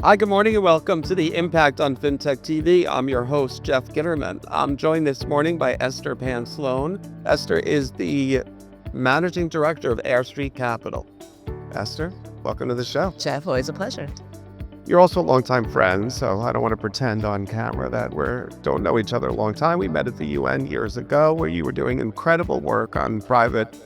Hi, good morning, and welcome to the Impact on FinTech TV. I'm your host, Jeff Gitterman. I'm joined this morning by Esther Pan Sloane. Esther is the Managing Director of Eyre Street Capital. Esther, welcome to the show. Jeff, always a pleasure. You're also a longtime friend, so I don't want to pretend on camera that we don't know each other a long time. We met at the UN years ago, where you were doing incredible work on private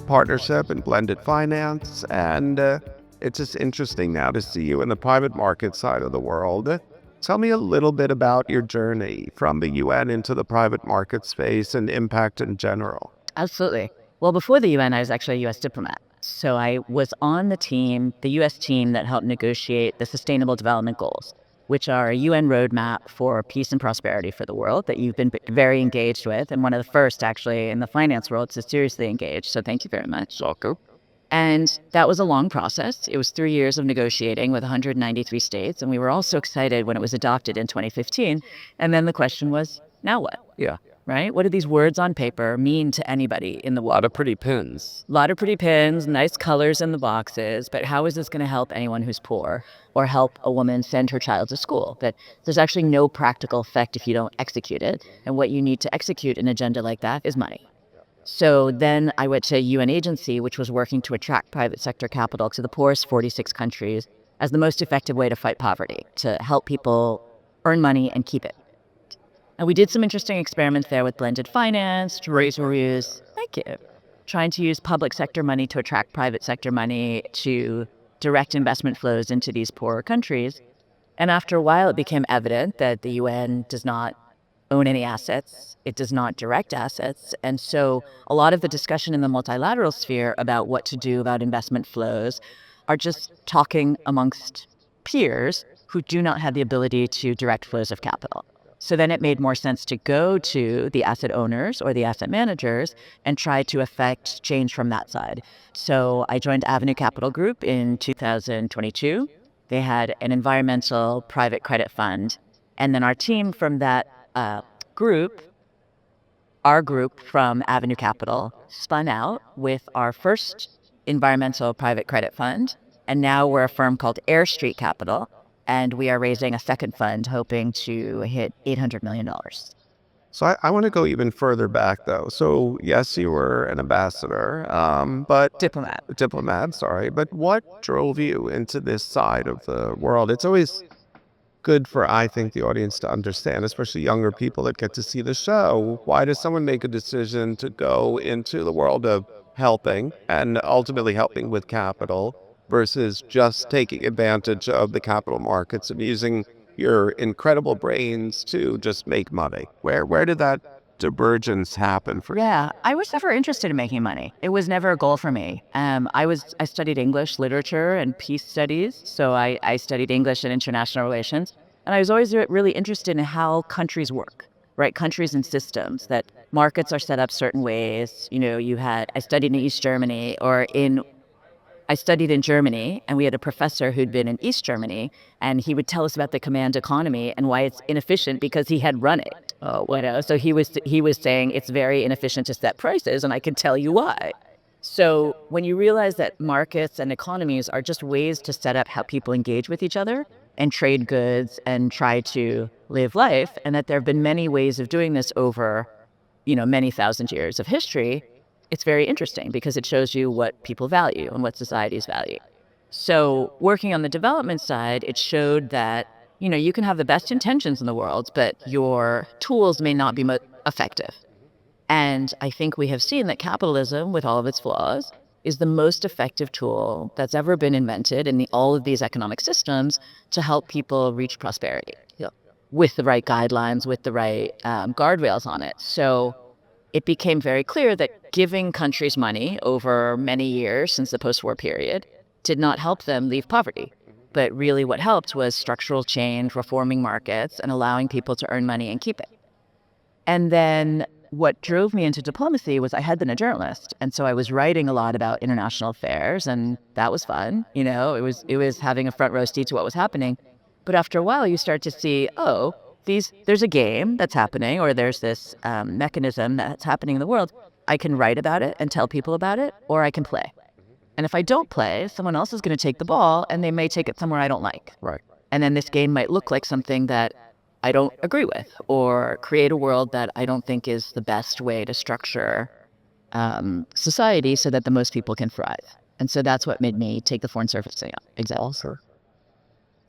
partnership and blended finance, and it's just interesting now to see you in the private market side of the world. Tell me a little bit about your journey from the UN into the private market space and impact in general. Absolutely. Well, before the UN, I was actually a U.S. diplomat. So I was on the team, the U.S. team that helped negotiate the Sustainable Development Goals, which are a UN roadmap for peace and prosperity for the world that you've been very engaged with, and one of the first, actually, in the finance world to seriously engage. So thank you very much. Welcome. And that was a long process. It was 3 years of negotiating with 193 states, and we were all so excited when it was adopted in 2015. And then the question was, now what? Yeah. Right? What do these words on paper mean to anybody in the world? A lot of pretty pins. A lot of pretty pins, nice colors in the boxes, but how is this going to help anyone who's poor or help a woman send her child to school? That there's actually no practical effect if you don't execute it. And what you need to execute an agenda like that is money. So then I went to a UN agency, which was working to attract private sector capital to the poorest 46 countries as the most effective way to fight poverty, to help people earn money and keep it. And we did some interesting experiments there with blended finance, thank you, trying to use public sector money to attract private sector money to direct investment flows into these poorer countries. And after a while, it became evident that the UN does not own any assets. It does not direct assets. And so a lot of the discussion in the multilateral sphere about what to do about investment flows are just talking amongst peers who do not have the ability to direct flows of capital. So then it made more sense to go to the asset owners or the asset managers and try to affect change from that side. So I joined Avenue Capital Group in 2022. They had an environmental private credit fund. And then our team from that our group from Avenue Capital spun out with our first environmental private credit fund. And now we're a firm called Eyre Street Capital. And we are raising a second fund, hoping to hit $800 million. So I want to go even further back, though. So yes, you were an ambassador, but diplomat, sorry. But what drove you into this side of the world? It's always good for, I think, the audience to understand, especially younger people that get to see the show. Why does someone make a decision to go into the world of helping and ultimately helping with capital versus just taking advantage of the capital markets and using your incredible brains to just make money? Where did that divergence happen for you? Yeah, I was never interested in making money. It was never a goal for me. I studied English literature and peace studies, so I studied English and international relations, and I was always really interested in how countries work, right? Countries and systems, that markets are set up certain ways. You know, I studied in East Germany, I studied in Germany, and we had a professor who'd been in East Germany, and he would tell us about the command economy and why it's inefficient because he had run it. So he was saying it's very inefficient to set prices, and I can tell you why. So when you realize that markets and economies are just ways to set up how people engage with each other and trade goods and try to live life, and that there have been many ways of doing this over, many thousand years of history, it's very interesting because it shows you what people value and what societies value. So working on the development side, it showed that, you can have the best intentions in the world, but your tools may not be effective. And I think we have seen that capitalism, with all of its flaws, is the most effective tool that's ever been invented in all of these economic systems to help people reach prosperity. Yeah. With the right guidelines, with the right guardrails on it. So it became very clear that giving countries money over many years since the post-war period did not help them leave poverty. But really what helped was structural change, reforming markets, and allowing people to earn money and keep it. And then what drove me into diplomacy was I had been a journalist. And so I was writing a lot about international affairs, and that was fun. It was having a front row seat to what was happening. But after a while, you start to see, there's a game that's happening, or there's this mechanism that's happening in the world. I can write about it and tell people about it, or I can play. And if I don't play, someone else is going to take the ball, and they may take it somewhere I don't like. Right. And then this gain might look like something that I don't agree with, or create a world that I don't think is the best way to structure society so that the most people can thrive. And so that's what made me take the foreign service exam. Awesome.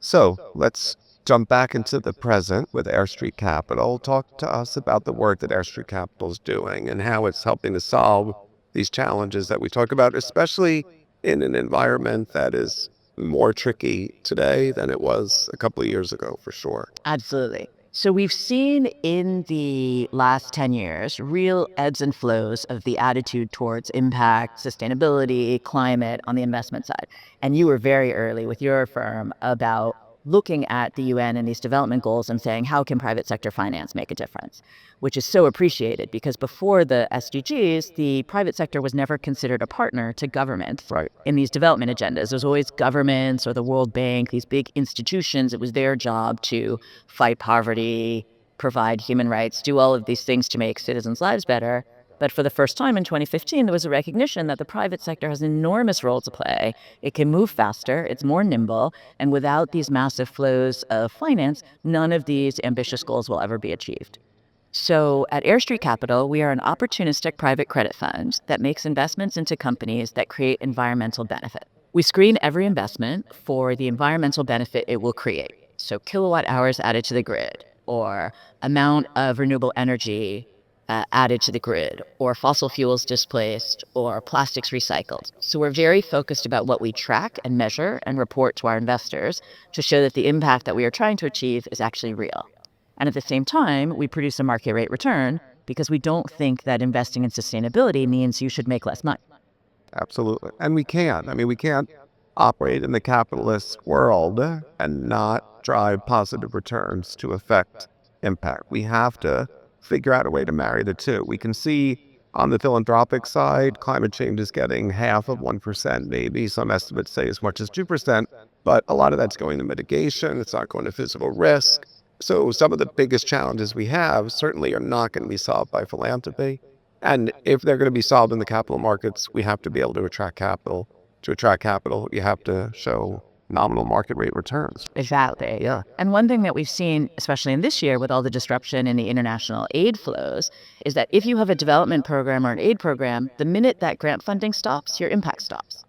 So let's jump back into the present with Eyre Street Capital. Talk to us about the work that Eyre Street Capital is doing and how it's helping to solve these challenges that we talk about, especially in an environment that is more tricky today than it was a couple of years ago, for sure. Absolutely. So we've seen in the last 10 years real ebbs and flows of the attitude towards impact, sustainability, climate on the investment side. And you were very early with your firm about looking at the UN and these development goals and saying, how can private sector finance make a difference? Which is so appreciated because before the SDGs, the private sector was never considered a partner to government in these development agendas. There's always governments or the World Bank, these big institutions. It was their job to fight poverty, provide human rights, do all of these things to make citizens' lives better. But for the first time in 2015, there was a recognition that the private sector has an enormous role to play. It can move faster, it's more nimble, and without these massive flows of finance, none of these ambitious goals will ever be achieved. So at Eyre Street Capital, we are an opportunistic private credit fund that makes investments into companies that create environmental benefit. We screen every investment for the environmental benefit it will create. So kilowatt hours added to the grid, or amount of renewable energy added to the grid, or fossil fuels displaced, or plastics recycled. So we're very focused about what we track and measure and report to our investors to show that the impact that we are trying to achieve is actually real. And at the same time, we produce a market rate return because we don't think that investing in sustainability means you should make less money. Absolutely. And we can't. I mean, we can't operate in the capitalist world and not drive positive returns to affect impact. We have to figure out a way to marry the two. We can see on the philanthropic side, climate change is getting half of 1%, maybe. Some estimates say as much as 2%, but a lot of that's going to mitigation. It's not going to physical risk. So some of the biggest challenges we have certainly are not going to be solved by philanthropy. And if they're going to be solved in the capital markets, we have to be able to attract capital. To attract capital, you have to show nominal market rate returns. Exactly. Yeah. And one thing that we've seen, especially in this year with all the disruption in the international aid flows, is that if you have a development program or an aid program, the minute that grant funding stops, your impact stops.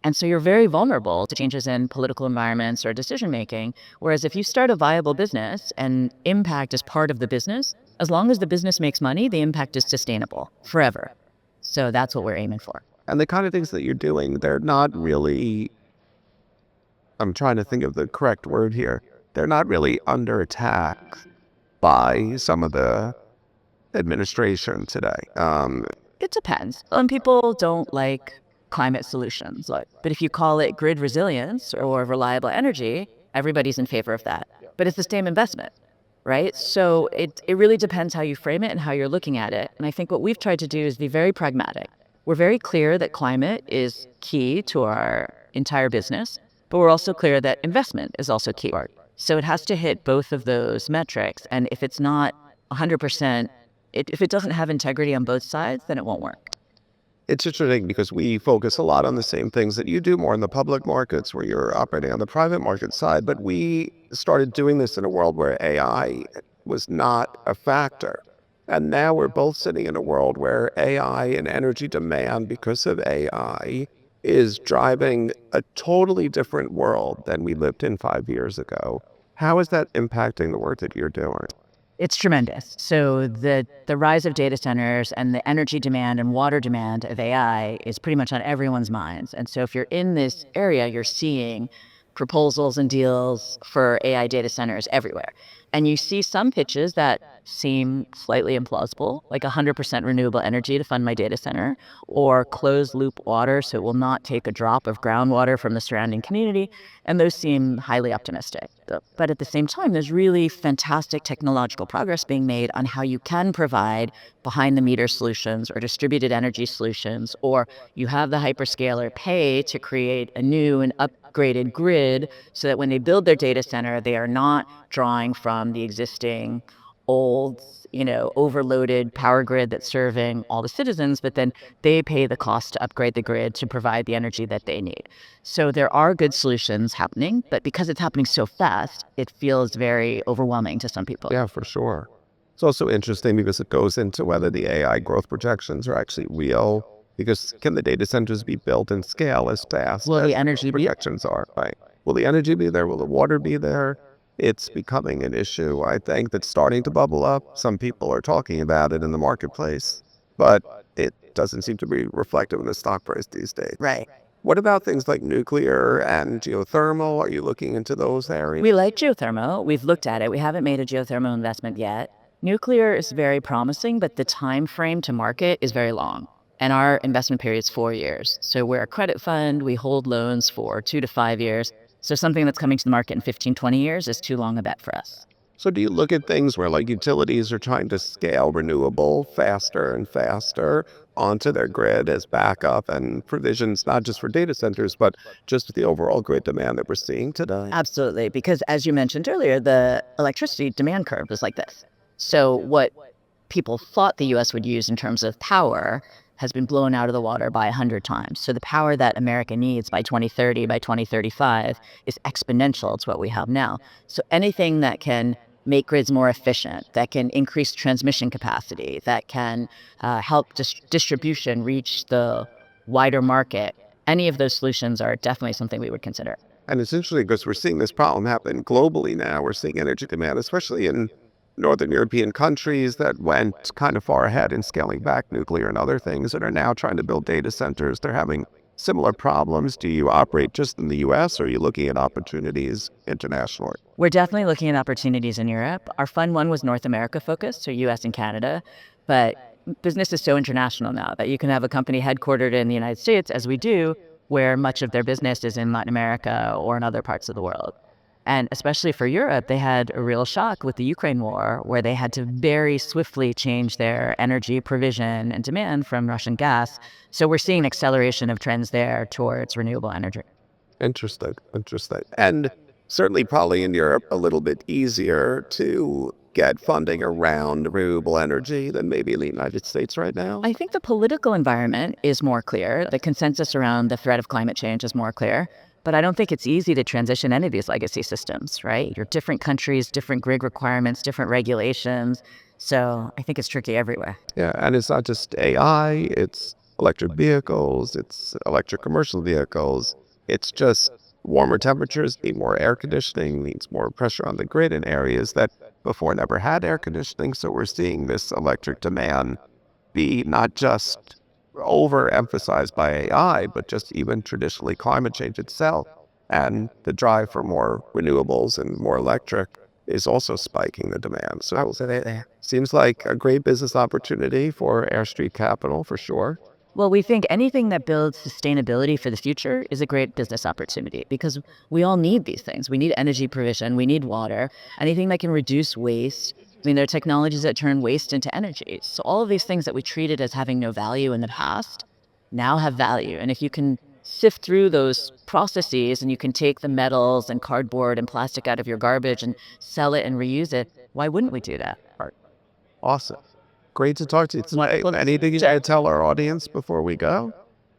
And so you're very vulnerable to changes in political environments or decision making. Whereas if you start a viable business and impact is part of the business, as long as the business makes money, the impact is sustainable forever. So that's what we're aiming for. And the kind of things that you're doing, they're not really, I'm trying to think of the correct word here. They're not really under attack by some of the administration today. It depends. Some people don't like climate solutions, but if you call it grid resilience or reliable energy, everybody's in favor of that. But it's the same investment, right? So it really depends how you frame it and how you're looking at it. And I think what we've tried to do is be very pragmatic. We're very clear that climate is key to our entire business, but we're also clear that investment is also key. So it has to hit both of those metrics. And if it's not 100%, if it doesn't have integrity on both sides, then it won't work. It's interesting because we focus a lot on the same things that you do, more in the public markets where you're operating on the private market side. But we started doing this in a world where AI was not a factor. And now we're both sitting in a world where AI and energy demand because of AI is driving a totally different world than we lived in 5 years ago. How is that impacting the work that you're doing? It's tremendous. So the rise of data centers and the energy demand and water demand of AI is pretty much on everyone's minds. And so if you're in this area, you're seeing proposals and deals for AI data centers everywhere. And you see some pitches that seem slightly implausible, like 100% renewable energy to fund my data center, or closed loop water so it will not take a drop of groundwater from the surrounding community. And those seem highly optimistic. But at the same time, there's really fantastic technological progress being made on how you can provide behind the meter solutions or distributed energy solutions, or you have the hyperscaler pay to create a new and upgraded grid so that when they build their data center, they are not drawing from the existing old, overloaded power grid that's serving all the citizens, but then they pay the cost to upgrade the grid to provide the energy that they need. So there are good solutions happening, but because it's happening so fast, it feels very overwhelming to some people. Yeah, for sure. It's also interesting because it goes into whether the AI growth projections are actually real. Because can the data centers be built and scale as fast Will as the the energy be? projections are? Right. Will the energy be there? Will the water be there? It's becoming an issue, I think, that's starting to bubble up. Some people are talking about it in the marketplace, but it doesn't seem to be reflective in the stock price these days. Right. What about things like nuclear and geothermal? Are you looking into those areas? We like geothermal. We've looked at it. We haven't made a geothermal investment yet. Nuclear is very promising, but the time frame to market is very long. And our investment period is 4 years. So we're a credit fund. We hold loans for 2 to 5 years. So something that's coming to the market in 15, 20 years is too long a bet for us. So do you look at things where like utilities are trying to scale renewable faster and faster onto their grid as backup and provisions, not just for data centers, but just the overall grid demand that we're seeing today? Absolutely. Because as you mentioned earlier, the electricity demand curve is like this. So what people thought the US would use in terms of power has been blown out of the water by 100 times. So the power that America needs by 2030, by 2035 is exponential to what we have now. So anything that can make grids more efficient, that can increase transmission capacity, that can help distribution reach the wider market, any of those solutions are definitely something we would consider. And it's interesting because we're seeing this problem happen globally now. We're seeing energy demand, especially in Northern European countries that went kind of far ahead in scaling back nuclear and other things and are now trying to build data centers. They're having similar problems. Do you operate just in the US or are you looking at opportunities internationally? We're definitely looking at opportunities in Europe. Our fund one was North America focused, so US and Canada. But business is so international now that you can have a company headquartered in the United States, as we do, where much of their business is in Latin America or in other parts of the world. And especially for Europe, they had a real shock with the Ukraine war, where they had to very swiftly change their energy provision and demand from Russian gas. So we're seeing an acceleration of trends there towards renewable energy. Interesting, interesting. And certainly probably in Europe a little bit easier to get funding around renewable energy than maybe in the United States right now. I think the political environment is more clear. The consensus around the threat of climate change is more clear. But I don't think it's easy to transition any of these legacy systems, right? You're different countries, different grid requirements, different regulations. So I think it's tricky everywhere. Yeah, and it's not just AI, it's electric vehicles, it's electric commercial vehicles. It's just warmer temperatures need more air conditioning, needs more pressure on the grid in areas that before never had air conditioning. So we're seeing this electric demand be not just overemphasized by AI, but just even traditionally climate change itself. And the drive for more renewables and more electric is also spiking the demand. So I will say that seems like a great business opportunity for Eyre Street Capital for sure. Well, we think anything that builds sustainability for the future is a great business opportunity because we all need these things. We need energy provision, we need water, anything that can reduce waste. I mean, there are technologies that turn waste into energy. So all of these things that we treated as having no value in the past now have value. And if you can sift through those processes and you can take the metals and cardboard and plastic out of your garbage and sell it and reuse it, why wouldn't we do that? Awesome. Great to talk to you today. Anything to tell our audience before we go?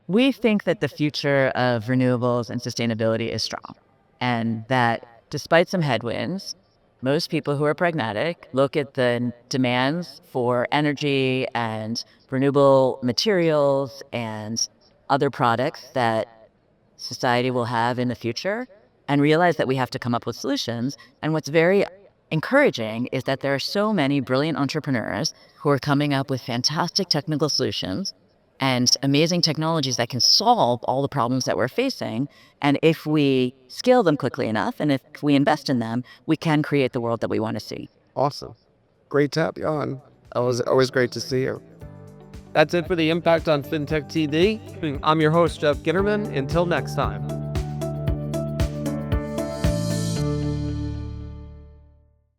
We think that the future of renewables and sustainability is strong, and that despite some headwinds, most people who are pragmatic look at the demands for energy and renewable materials and other products that society will have in the future and realize that we have to come up with solutions. And what's very encouraging is that there are so many brilliant entrepreneurs who are coming up with fantastic technical solutions and amazing technologies that can solve all the problems that we're facing. And if we scale them quickly enough, and if we invest in them, we can create the world that we want to see. Awesome. Great to have you on. Always great to see you. That's it for the Impact on FinTech TV. I'm your host, Jeff Gitterman. Until next time.